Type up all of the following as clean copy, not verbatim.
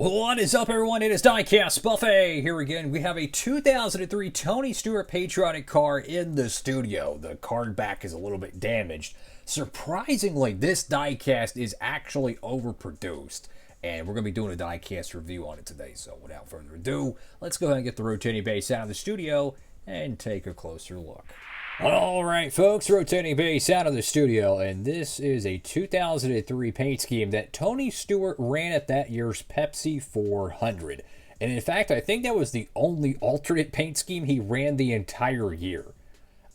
What is up, everyone? It is Diecastbuffet here again. We have a 2003 Tony Stewart patriotic car in the studio. The card back is a little bit damaged. Surprisingly, this diecast is actually overproduced, and we're going to be doing a diecast review on it today. So without further ado, let's go ahead and get the rotating base out of the studio and take a closer look. Alright folks, rotating base out of the studio, and this is a 2003 paint scheme that Tony Stewart ran at that year's Pepsi 400. And in fact, I think that was the only alternate paint scheme he ran the entire year.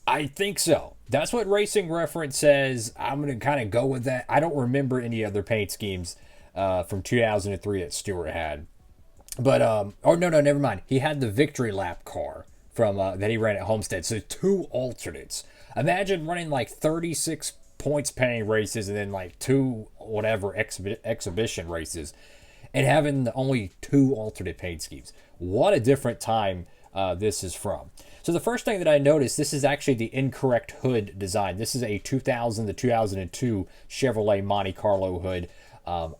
I think so. That's what Racing Reference says. I'm going to kind of go with that. I don't remember any other paint schemes from 2003 that Stewart had. But, oh no, never mind. He had the Victory Lap car from that he ran at Homestead. So two alternates. Imagine running like 36 points paying races and then like two whatever exhibition races and having only two alternate paint schemes. What a different time this is from. So the first thing that I noticed, this is actually the incorrect hood design. This is a 2000 to 2002 Chevrolet Monte Carlo hood.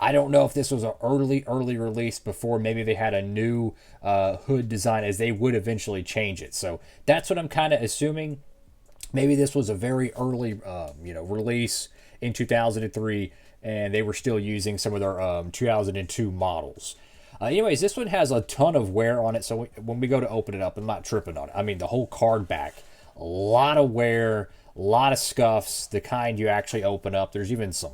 I don't know if this was an early release before maybe they had a new hood design, as they would eventually change it. So that's what I'm kind of assuming. Maybe this was a very early release in 2003, and they were still using some of their 2002 models. Anyways, this one has a ton of wear on it, so when we go to open it up, I'm not tripping on it. I mean, the whole card back, a lot of wear, a lot of scuffs, the kind you actually open up. There's even some,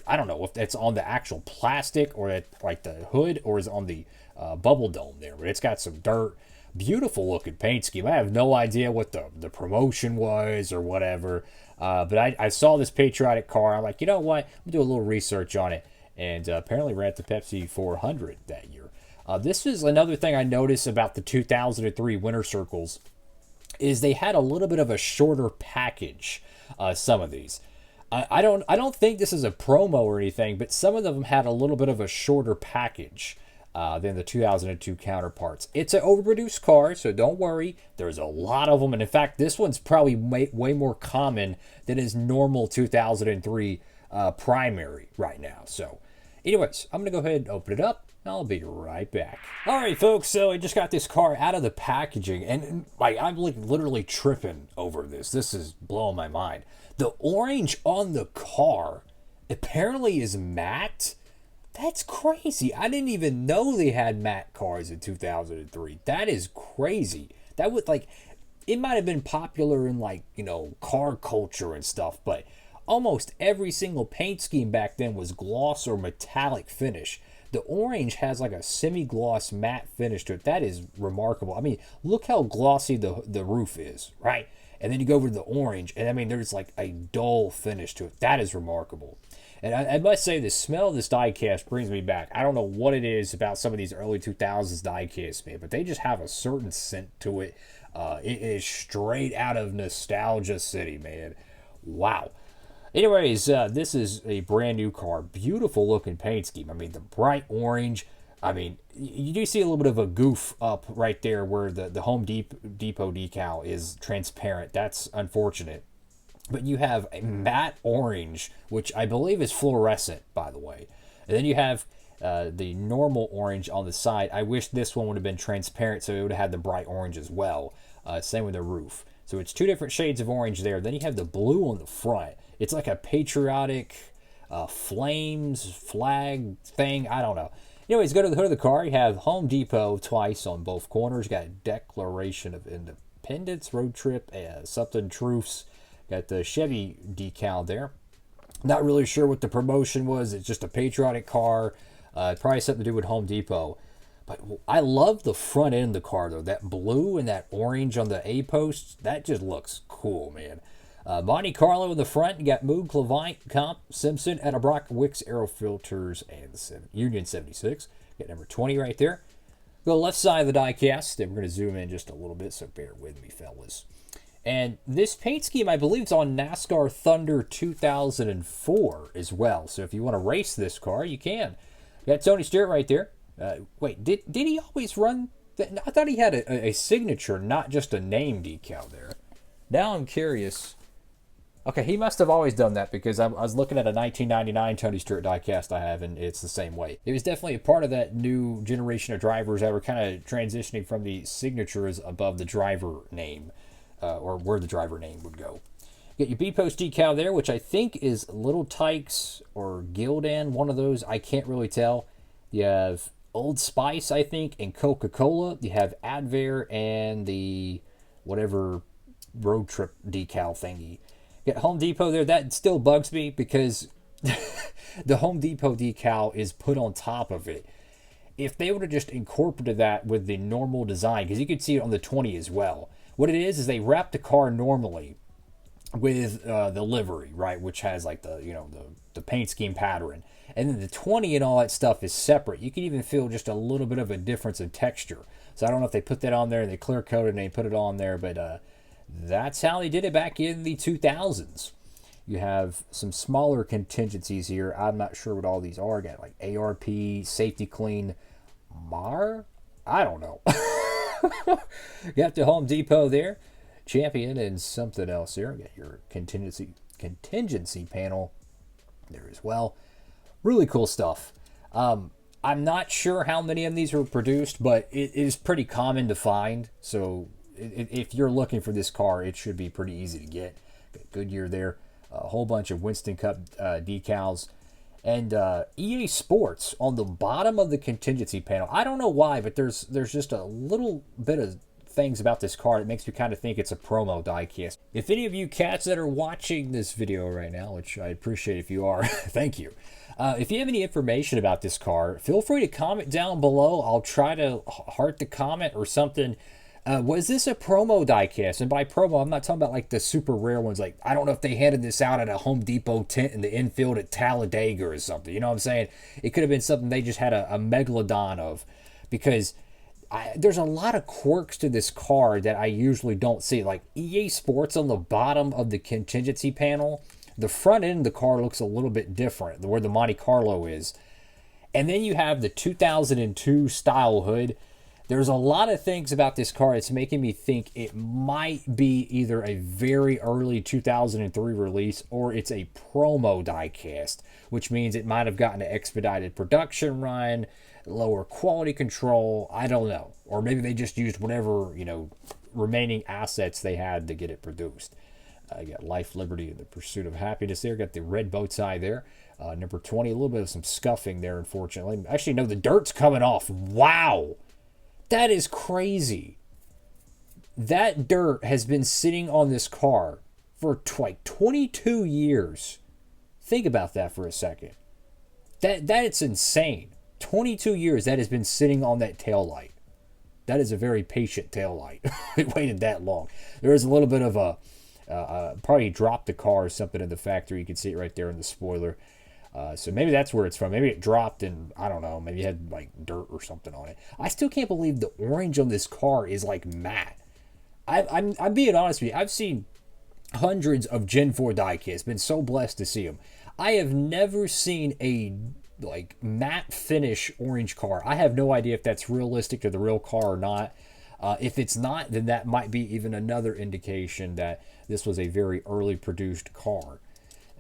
I don't know if it's on the actual plastic or like the hood, or is on the bubble dome there, but it's got some dirt. Beautiful looking paint scheme. I have no idea what the promotion was or whatever, but I saw this patriotic car. I'm like, you know what? I'm gonna do a little research on it, and apparently ran at the Pepsi 400 that year. This is another thing I noticed about the 2003 Winter Circles, is they had a little bit of a shorter package. Some of these. I don't think this is a promo or anything, but some of them had a little bit of a shorter package than the 2002 counterparts. It's an overproduced car, so don't worry. There's a lot of them, and in fact, this one's probably way more common than his normal 2003 primary right now. So, anyways, I'm gonna go ahead and open it up. I'll be right back. All right, folks. So I just got this car out of the packaging, and like I'm like literally tripping over this. This is blowing my mind. The orange on the car apparently is matte. That's crazy. I didn't even know they had matte cars in 2003. That is crazy. That would it might have been popular in car culture and stuff, but almost every single paint scheme back then was gloss or metallic finish. The orange has like a semi-gloss matte finish to it. That is remarkable. I mean, look how glossy the roof is, right? And then you go over to the orange, and I mean, there's like a dull finish to it. That is remarkable. And I must say, the smell of this diecast brings me back. I don't know what it is about some of these early 2000s diecasts, man, but they just have a certain scent to it. It is straight out of nostalgia city, man. Wow. Anyways, this is a brand new car. Beautiful looking paint scheme. I mean, the bright orange. I mean, you do see a little bit of a goof up right there where the Home Depot decal is transparent. That's unfortunate. But you have a matte orange, which I believe is fluorescent, by the way. And then you have the normal orange on the side. I wish this one would have been transparent, so it would have had the bright orange as well. Same with the roof. So it's two different shades of orange there. Then you have the blue on the front. It's like a patriotic flames flag thing. I don't know. Anyways, go to the hood of the car. You have Home Depot twice on both corners. Got a Declaration of Independence, road trip, something truths. Got the Chevy decal there. Not really sure what the promotion was. It's just a patriotic car. Probably something to do with Home Depot. But I love the front end of the car, though. That blue and that orange on the A-posts, that just looks cool, man. Monte Carlo in the front. You got Moog, Clevite, Comp, Simpson, Edelbrock, Wix, Aero Filters, and the Union 76. Got number 20 right there. Go left side of the diecast. Then we're going to zoom in just a little bit, so bear with me, fellas. And this paint scheme, I believe, is on NASCAR Thunder 2004 as well. So if you want to race this car, you can. You got Tony Stewart right there. Wait, did he always run? I thought he had a signature, not just a name decal there. Now I'm curious. Okay, he must have always done that because I was looking at a 1999 Tony Stewart diecast I have, and it's the same way. It was definitely a part of that new generation of drivers that were kind of transitioning from the signatures above the driver name, or where the driver name would go. You got your B-post decal there, which I think is Little Tykes or Gildan, one of those. I can't really tell. You have Old Spice, I think, and Coca-Cola. You have Advair and the whatever road trip decal thingy. You got Home Depot there. That still bugs me because the Home Depot decal is put on top of it. If they would have just incorporated that with the normal design, because you could see it on the 20 as well. What it is they wrap the car normally with the livery, right, which has like the paint scheme pattern, and then the 20 and all that stuff is separate. You can even feel just a little bit of a difference in texture. So I don't know if they put that on there and they clear coated and they put it on there, but that's how they did it back in the 2000s. You have some smaller contingencies here. I'm not sure what all these are. Again, like ARP, Safety Clean, Mar. I don't know. You got the Home Depot there. Champion and something else here. Got your contingency panel there as well. Really cool stuff. I'm not sure how many of these were produced, but it is pretty common to find. So if you're looking for this car, it should be pretty easy to get. Got Goodyear there. A whole bunch of Winston Cup decals. And EA Sports on the bottom of the contingency panel. I don't know why, but there's just a little bit of things about this car that makes me kind of think it's a promo diecast. If any of you cats that are watching this video right now, which I appreciate if you are, thank you. If you have any information about this car, feel free to comment down below. I'll try to heart the comment or something. Was this a promo diecast? And by promo, I'm not talking about like the super rare ones. Like, I don't know if they handed this out at a Home Depot tent in the infield at Talladega or something. You know what I'm saying? It could have been something they just had a megalodon of, because there's a lot of quirks to this car that I usually don't see. Like EA Sports on the bottom of the contingency panel. The front end of the car looks a little bit different, where the Monte Carlo is. And then you have the 2002 style hood. There's a lot of things about this car that's making me think it might be either a very early 2003 release or it's a promo diecast, which means it might have gotten an expedited production run, lower quality control, I don't know. Or maybe they just used whatever, remaining assets they had to get it produced. I got Life, Liberty, and the Pursuit of Happiness there. Got the red bow tie there. Number 20, a little bit of some scuffing there, unfortunately. Actually, no, the dirt's coming off. Wow. That is crazy. That dirt has been sitting on this car for like 22 years. Think about that for a second. That's insane. 22 years that has been sitting on that taillight. That is a very patient taillight. It waited that long. There is a little bit of probably dropped the car or something in the factory. You can see it right there in the spoiler. So maybe that's where it's from. Maybe it dropped and, I don't know, maybe it had like dirt or something on it. I still can't believe the orange on this car is like matte. I'm being honest with you. I've seen hundreds of Gen 4 diecasts. Been so blessed to see them. I have never seen a like matte finish orange car. I have no idea if that's realistic to the real car or not. If it's not, then that might be even another indication that this was a very early produced car.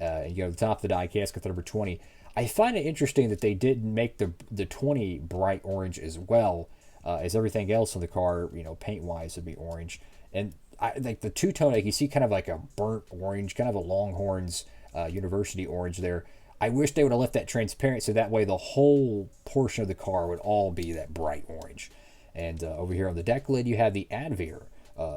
You go to the top of the diecast, got the number 20. I find it interesting that they didn't make the 20 bright orange as well as everything else on the car, paint-wise would be orange. And like the two-tone, like you see kind of like a burnt orange, kind of a Longhorns University orange there. I wish they would have left that transparent so that way the whole portion of the car would all be that bright orange. And over here on the deck lid, you have the Advair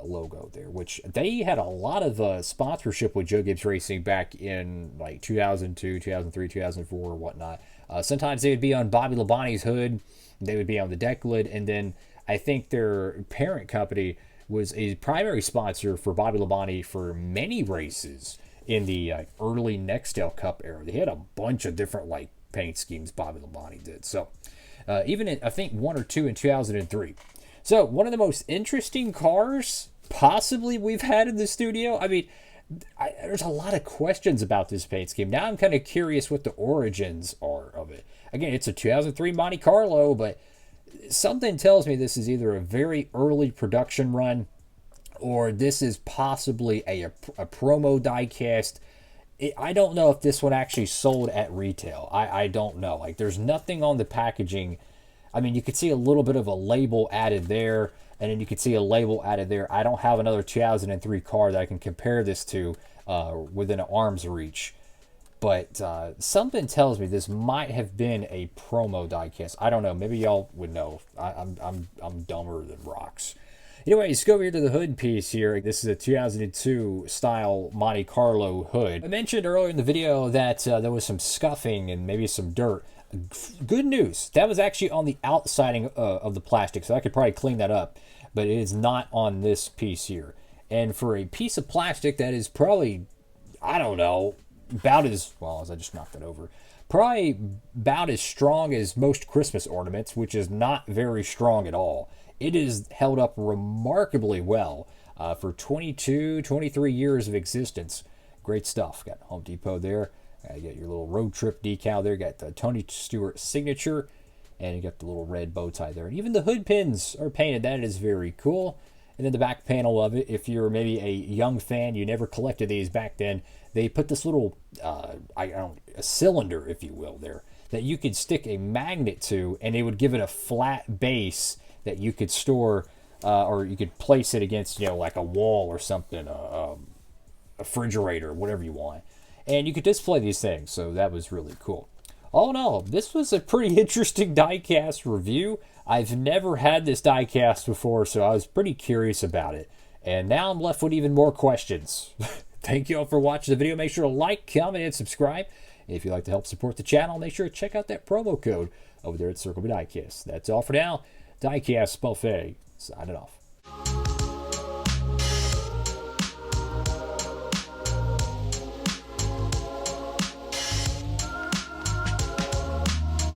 logo there, which they had a lot of sponsorship with Joe Gibbs Racing back in like 2002, 2003, 2004, or whatnot. Sometimes they would be on Bobby Labonte's hood, they would be on the deck lid, and then I think their parent company was a primary sponsor for Bobby Labonte for many races in the early Nextel Cup era. They had a bunch of different like paint schemes Bobby Labonte did. So even in, I think, one or two in 2003. So, one of the most interesting cars possibly we've had in the studio. I mean, there's a lot of questions about this paint scheme. Now I'm kind of curious what the origins are of it. Again, it's a 2003 Monte Carlo, but something tells me this is either a very early production run or this is possibly a promo diecast. I don't know if this one actually sold at retail. I don't know. Like, there's nothing on the packaging. I mean, you could see a little bit of a label added there, and then you could see a label added there. I don't have another 2003 car that I can compare this to within an arm's reach. But something tells me this might have been a promo diecast. I don't know. Maybe y'all would know. I'm dumber than rocks. Anyways, go over here to the hood piece here. This is a 2002 style Monte Carlo hood. I mentioned earlier in the video that there was some scuffing and maybe some dirt. Good news. That was actually on the outside of the plastic, so I could probably clean that up. But it is not on this piece here. And for a piece of plastic that is probably, I don't know, about as, well, as I just knocked it over, probably about as strong as most Christmas ornaments, which is not very strong at all. It is held up remarkably well for 22, 23 years of existence. Great stuff. Got Home Depot there. You got your little road trip decal there. Got the Tony Stewart signature. And you got the little red bow tie there. And even the hood pins are painted. That is very cool. And then the back panel of it, if you're maybe a young fan, you never collected these back then, they put this little, a cylinder, if you will, there, that you could stick a magnet to, and they would give it a flat base that you could store, or you could place it against, you know, like a wall or something, a refrigerator, whatever you want. And you could display these things, so that was really cool. All in all, this was a pretty interesting diecast review. I've never had this diecast before, so I was pretty curious about it. And now I'm left with even more questions. Thank you all for watching the video. Make sure to like, comment, and subscribe. If you'd like to help support the channel, make sure to check out that promo code over there at Circle B Diecast. That's all for now. Diecastbuffet, signing off.